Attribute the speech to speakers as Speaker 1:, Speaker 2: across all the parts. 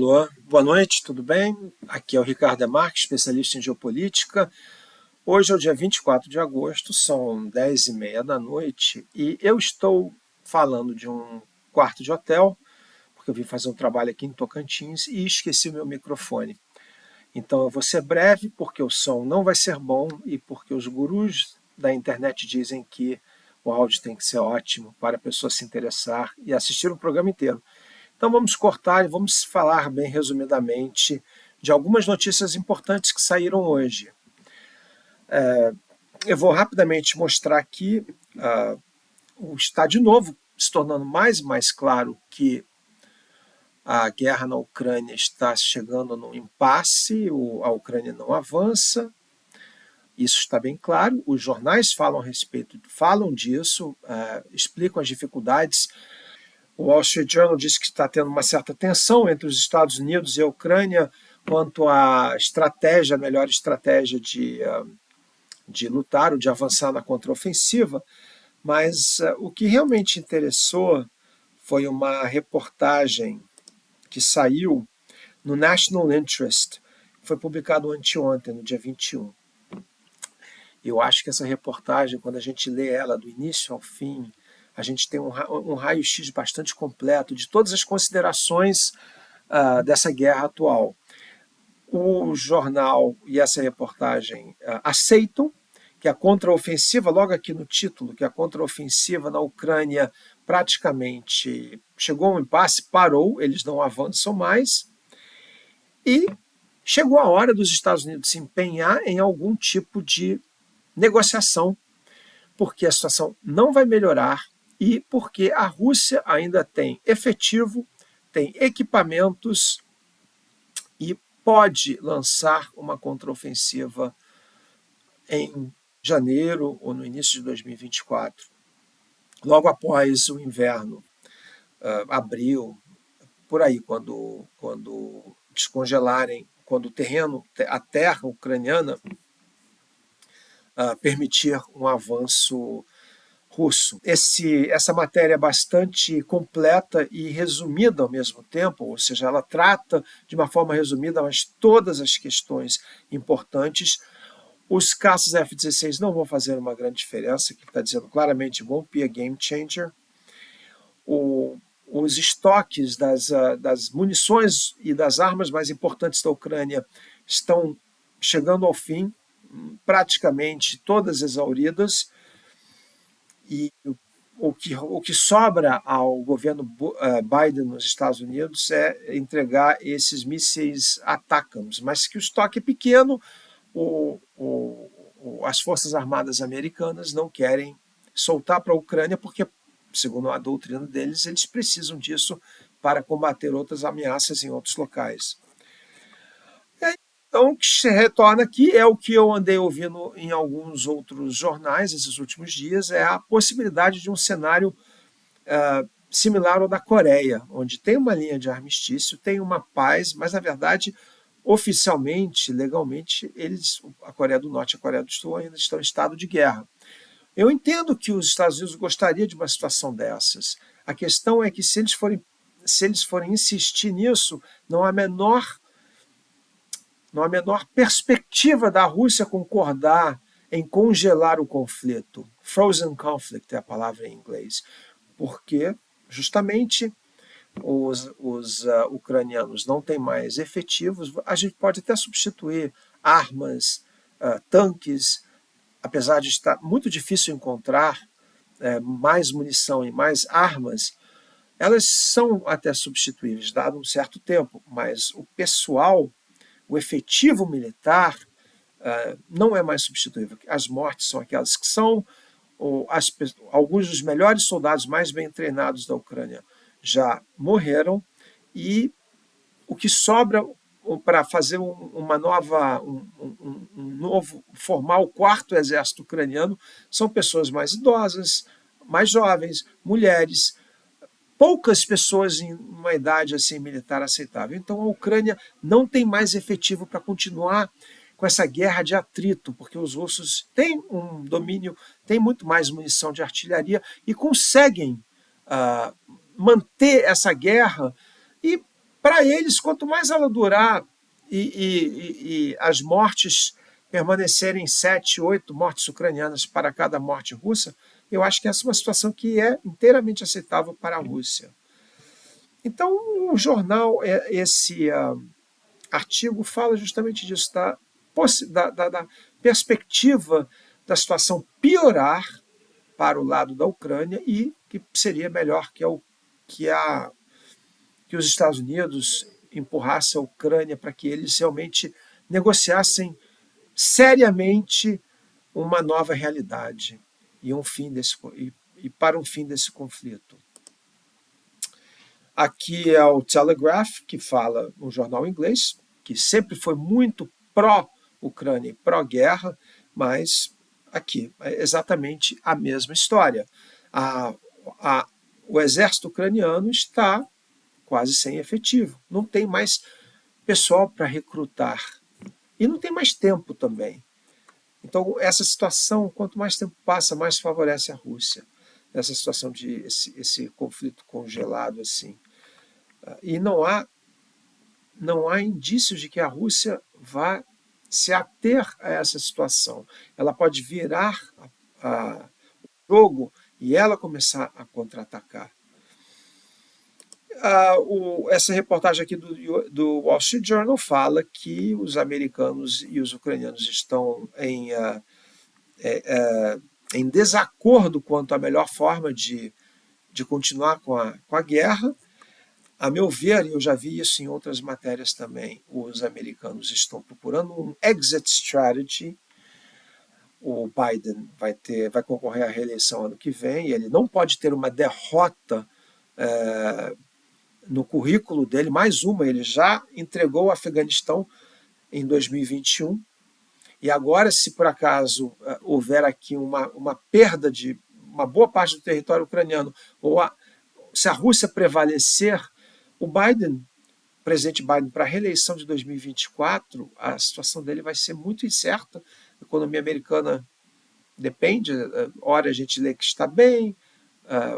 Speaker 1: Alô, boa noite, tudo bem? Aqui é o Ricardo Demarque, especialista em geopolítica. Hoje é o dia 24 de agosto, são 10h30 da noite e eu estou falando de um quarto de hotel, porque eu vim fazer um trabalho aqui em Tocantins e esqueci o meu microfone. Então eu vou ser breve, porque o som não vai ser bom e porque os gurus da internet dizem que o áudio tem que ser ótimo para a pessoa se interessar e assistir o programa inteiro. Então vamos cortar e vamos falar bem resumidamente de algumas notícias importantes que saíram hoje. Eu vou rapidamente mostrar aqui, está de novo se tornando mais e mais claro que a guerra na Ucrânia está chegando num impasse, a Ucrânia não avança, isso está bem claro, os jornais falam a respeito, falam disso, explicam as dificuldades. O Wall Street Journal diz que está tendo uma certa tensão entre os Estados Unidos e a Ucrânia quanto à estratégia, a melhor estratégia de lutar ou de avançar na contraofensiva, mas o que realmente interessou foi uma reportagem que saiu no National Interest, foi publicado anteontem, no dia 21. Eu acho que essa reportagem, quando a gente lê ela do início ao fim, a gente tem um raio-x bastante completo de todas as considerações dessa guerra atual. O jornal e essa reportagem aceitam que a contraofensiva, logo aqui no título, que a contraofensiva na Ucrânia praticamente chegou a um impasse, parou, eles não avançam mais, e chegou a hora dos Estados Unidos se empenhar em algum tipo de negociação, porque a situação não vai melhorar e porque a Rússia ainda tem efetivo, tem equipamentos e pode lançar uma contraofensiva em janeiro ou no início de 2024, logo após o inverno, abril, por aí, quando descongelarem, quando o terreno, a terra ucraniana permitir um avanço russo. Essa matéria é bastante completa e resumida ao mesmo tempo, ou seja, ela trata de uma forma resumida, mas todas as questões importantes. Os caças F-16 não vão fazer uma grande diferença, que está dizendo claramente won't be a game changer. Os estoques das munições e das armas mais importantes da Ucrânia estão chegando ao fim, praticamente todas exauridas, e o que sobra ao governo Biden nos Estados Unidos é entregar esses mísseis ATACMS, mas que o estoque é pequeno, as Forças Armadas americanas não querem soltar para a Ucrânia porque, segundo a doutrina deles, eles precisam disso para combater outras ameaças em outros locais. Então, o que se retorna aqui é o que eu andei ouvindo em alguns outros jornais esses últimos dias, é a possibilidade de um cenário similar ao da Coreia, onde tem uma linha de armistício, tem uma paz, mas, na verdade, oficialmente, legalmente, a Coreia do Norte e a Coreia do Sul ainda estão em estado de guerra. Eu entendo que os Estados Unidos gostariam de uma situação dessas. A questão é que, se eles forem insistir nisso, não há a menor perspectiva da Rússia concordar em congelar o conflito. Frozen conflict é a palavra em inglês. Porque, justamente, os ucranianos não têm mais efetivos. A gente pode até substituir armas, tanques, apesar de estar muito difícil encontrar mais munição e mais armas, elas são até substituíveis, dado um certo tempo, mas o pessoal, o efetivo militar, não é mais substituível. As mortes são aquelas que são, alguns dos melhores soldados mais bem treinados da Ucrânia já morreram, e o que sobra para fazer formar o quarto exército ucraniano são pessoas mais idosas, mais jovens, mulheres, poucas pessoas em uma idade assim militar aceitável. Então a Ucrânia não tem mais efetivo para continuar com essa guerra de atrito, porque os russos têm um domínio, têm muito mais munição de artilharia e conseguem manter essa guerra, e Para eles, quanto mais ela durar e as mortes permanecerem 7, 8 mortes ucranianas para cada morte russa, eu acho que essa é uma situação que é inteiramente aceitável para a Rússia. Então, o jornal, esse artigo fala justamente disso, da perspectiva da situação piorar para o lado da Ucrânia e que seria melhor que os Estados Unidos empurrassem a Ucrânia para que eles realmente negociassem seriamente uma nova realidade e para um fim desse conflito. Aqui é o Telegraph, que fala um jornal inglês, que sempre foi muito pró-Ucrânia e pró-guerra, mas aqui é exatamente a mesma história. O exército ucraniano está quase sem efetivo, não tem mais pessoal para recrutar e não tem mais tempo também. Então, essa situação, quanto mais tempo passa, mais favorece a Rússia. Essa situação de esse conflito congelado assim. E não há indícios de que a Rússia vá se ater a essa situação. Ela pode virar o jogo e ela começar a contra-atacar. Essa reportagem aqui do Wall Street Journal fala que os americanos e os ucranianos estão em desacordo quanto à melhor forma de continuar com a guerra. A meu ver, e eu já vi isso em outras matérias também, os americanos estão procurando um exit strategy. O Biden vai concorrer à reeleição ano que vem, e ele não pode ter uma derrota no currículo dele, mais uma. Ele já entregou o Afeganistão em 2021, e agora, se por acaso houver aqui uma perda de uma boa parte do território ucraniano, ou se a Rússia prevalecer, o presidente Biden, para a reeleição de 2024, a situação dele vai ser muito incerta. A economia americana depende, ora a gente lê que está bem,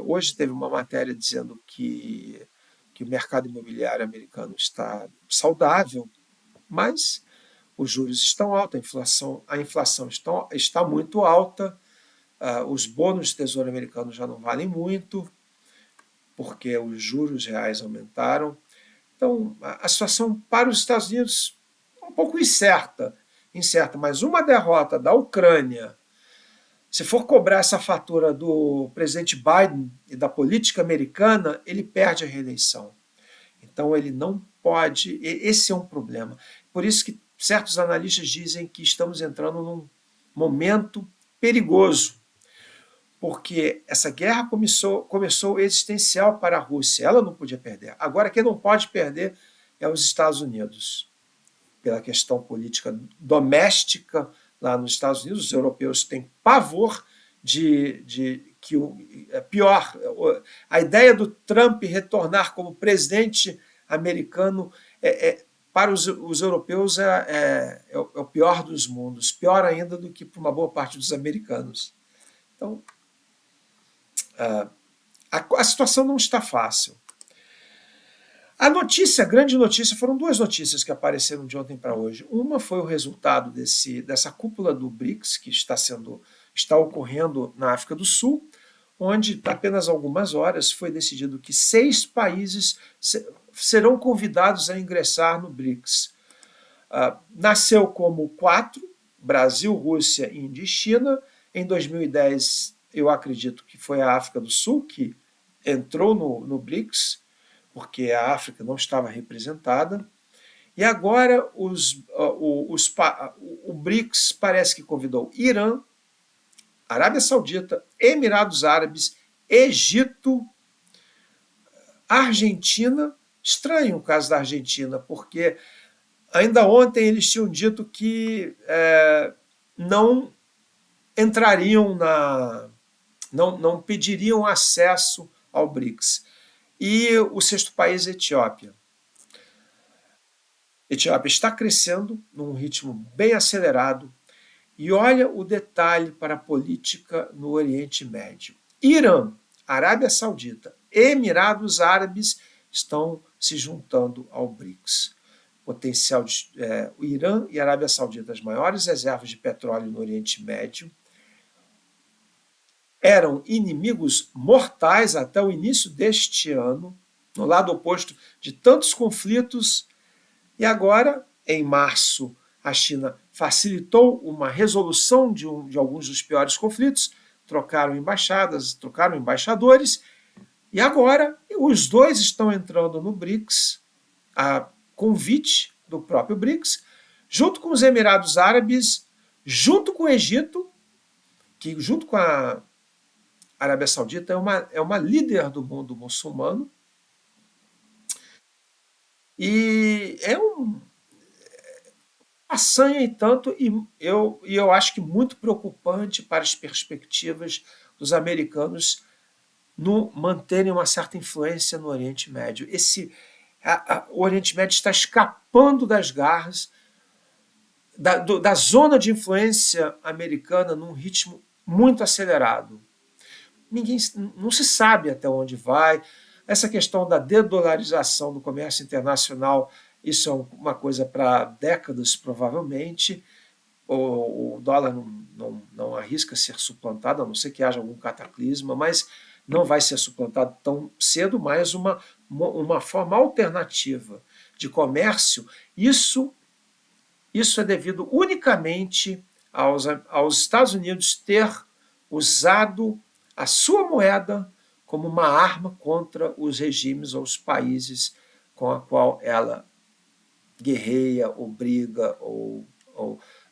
Speaker 1: hoje teve uma matéria dizendo que o mercado imobiliário americano está saudável, mas os juros estão altos, a inflação está muito alta, os bônus do Tesouro americano já não valem muito, porque os juros reais aumentaram. Então, a situação para os Estados Unidos é um pouco incerta, mas uma derrota da Ucrânia, se for cobrar essa fatura do presidente Biden e da política americana, ele perde a reeleição. Então, ele não pode, esse é um problema. Por isso que certos analistas dizem que estamos entrando num momento perigoso, porque essa guerra começou existencial para a Rússia, ela não podia perder. Agora, quem não pode perder é os Estados Unidos, pela questão política doméstica lá nos Estados Unidos. Os europeus têm pavor de que pior, a ideia do Trump retornar como presidente americano para os europeus é o pior dos mundos, pior ainda do que para uma boa parte dos americanos. Então, a situação não está fácil. A grande notícia, foram duas notícias que apareceram de ontem para hoje. Uma foi o resultado dessa cúpula do BRICS, que está ocorrendo na África do Sul, onde, apenas algumas horas, foi decidido que 6 países serão convidados a ingressar no BRICS. Nasceu como 4, Brasil, Rússia, Índia e China. Em 2010, eu acredito que foi a África do Sul que entrou no BRICS, porque a África não estava representada. E agora o BRICS parece que convidou Irã, Arábia Saudita, Emirados Árabes, Egito, Argentina. Estranho o caso da Argentina, porque ainda ontem eles tinham dito que não entrariam não pediriam acesso ao BRICS. E o 6º país, Etiópia. Etiópia está crescendo num ritmo bem acelerado. E olha o detalhe para a política no Oriente Médio. Irã, Arábia Saudita, Emirados Árabes estão se juntando ao BRICS. Potencial o Irã e a Arábia Saudita, as maiores reservas de petróleo no Oriente Médio, eram inimigos mortais até o início deste ano, no lado oposto de tantos conflitos, e agora, em março, a China facilitou uma resolução de alguns dos piores conflitos, trocaram embaixadas, trocaram embaixadores, e agora os dois estão entrando no BRICS, a convite do próprio BRICS, junto com os Emirados Árabes, junto com o Egito, que junto com a Arábia Saudita é uma líder do mundo muçulmano, e é uma façanha e tanto, e eu acho que muito preocupante para as perspectivas dos americanos no manterem uma certa influência no Oriente Médio. O Oriente Médio está escapando das garras da zona de influência americana num ritmo muito acelerado. Não se sabe até onde vai. Essa questão da dedolarização do comércio internacional, isso é uma coisa para décadas, provavelmente. O dólar não arrisca ser suplantado, a não ser que haja algum cataclisma, mas não vai ser suplantado tão cedo, mas uma forma alternativa de comércio. Isso é devido unicamente aos Estados Unidos ter usado a sua moeda como uma arma contra os regimes ou os países com a qual ela guerreia ou briga ou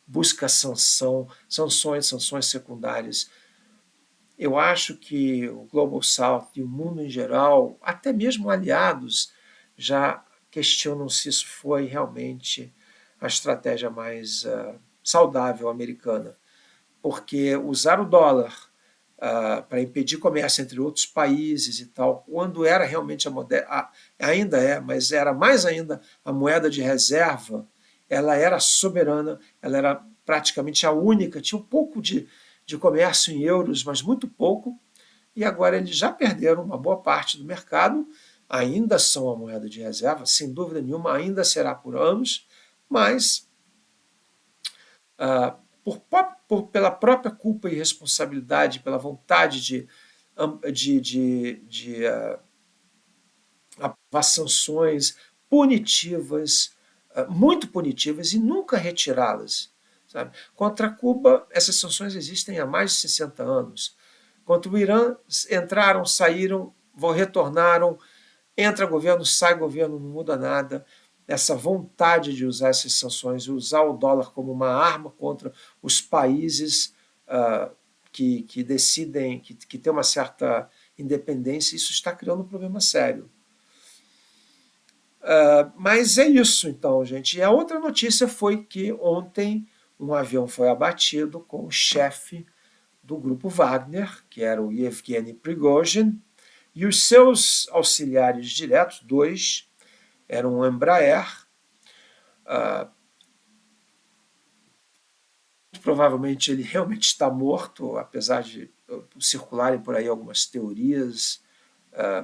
Speaker 1: busca sanções secundárias. Eu acho que o Global South e o mundo em geral, até mesmo aliados, já questionam se isso foi realmente a estratégia mais saudável americana, porque usar o dólar para impedir comércio entre outros países e tal, quando era realmente ainda é, mas era mais ainda a moeda de reserva, ela era soberana, ela era praticamente a única, tinha um pouco de comércio em euros, mas muito pouco, e agora eles já perderam uma boa parte do mercado, ainda são a moeda de reserva, sem dúvida nenhuma, ainda será por anos, mas pela própria culpa e responsabilidade, pela vontade de aprovar sanções punitivas, muito punitivas, e nunca retirá-las. Sabe? Contra Cuba, essas sanções existem há mais de 60 anos. Contra o Irã, entraram, saíram, retornaram, entra governo, sai governo, não muda nada. Essa vontade de usar essas sanções, usar o dólar como uma arma contra os países que decidem, que têm uma certa independência, isso está criando um problema sério. Mas é isso, então, gente. E a outra notícia foi que ontem um avião foi abatido com o chefe do grupo Wagner, que era o Yevgeny Prigozhin, e os seus auxiliares diretos, 2, eram um Embraer. Provavelmente ele realmente está morto, apesar de circularem por aí algumas teorias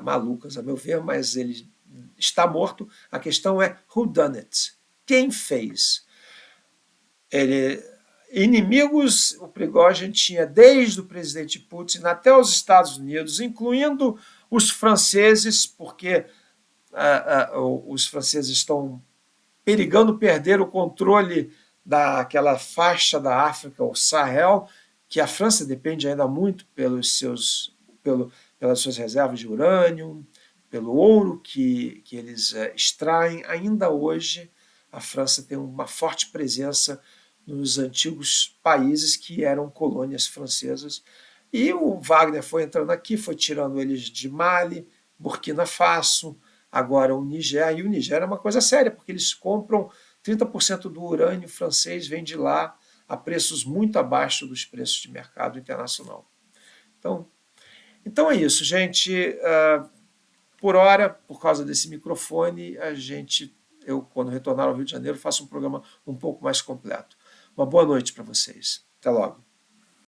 Speaker 1: malucas, a meu ver, mas ele está morto. A questão é who done it? Quem fez? Inimigos, o Prigozhin tinha desde o presidente Putin até os Estados Unidos, incluindo os franceses, porque os franceses estão perigando perder o controle daquela faixa da África, o Sahel, que a França depende ainda muito pelas suas reservas de urânio, pelo ouro que eles extraem. Ainda hoje, a França tem uma forte presença nos antigos países que eram colônias francesas. E o Wagner foi entrando aqui, foi tirando eles de Mali, Burkina Faso, agora o Niger. E o Niger é uma coisa séria, porque eles compram 30% do urânio francês, vem de lá a preços muito abaixo dos preços de mercado internacional. Então é isso, gente. Por hora, por causa desse microfone, eu, quando retornar ao Rio de Janeiro, faço um programa um pouco mais completo. Uma boa noite para vocês. Até logo.